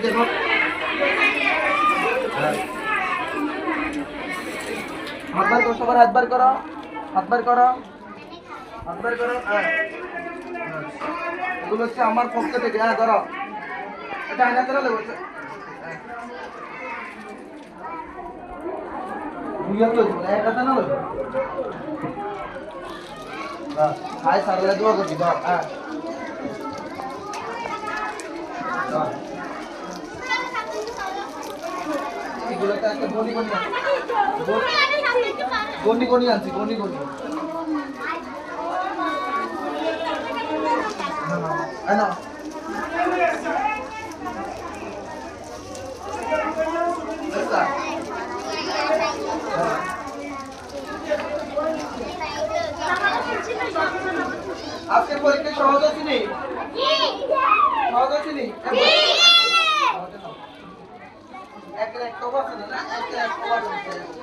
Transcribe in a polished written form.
দেখো হাত বার করো, সবার হাত বার করো, হাত বার করো, হাত বার করো। এগুলো হচ্ছে আমার পক্ষ থেকে। হ্যাঁ ধরো, এটা আয়না ধরে লেবো। এক কথা না লেবো। হাই সারলে দোয়া করছি ধর। হ্যাঁ এগুলোতে একটা গনি গনি গনি গনি আনছি, গনি গনি। না আজকে পরীক্ষা সহজ হয়নি? সহজ হয়নি? এক এক কবার আছে না, এক এক কবার আছে।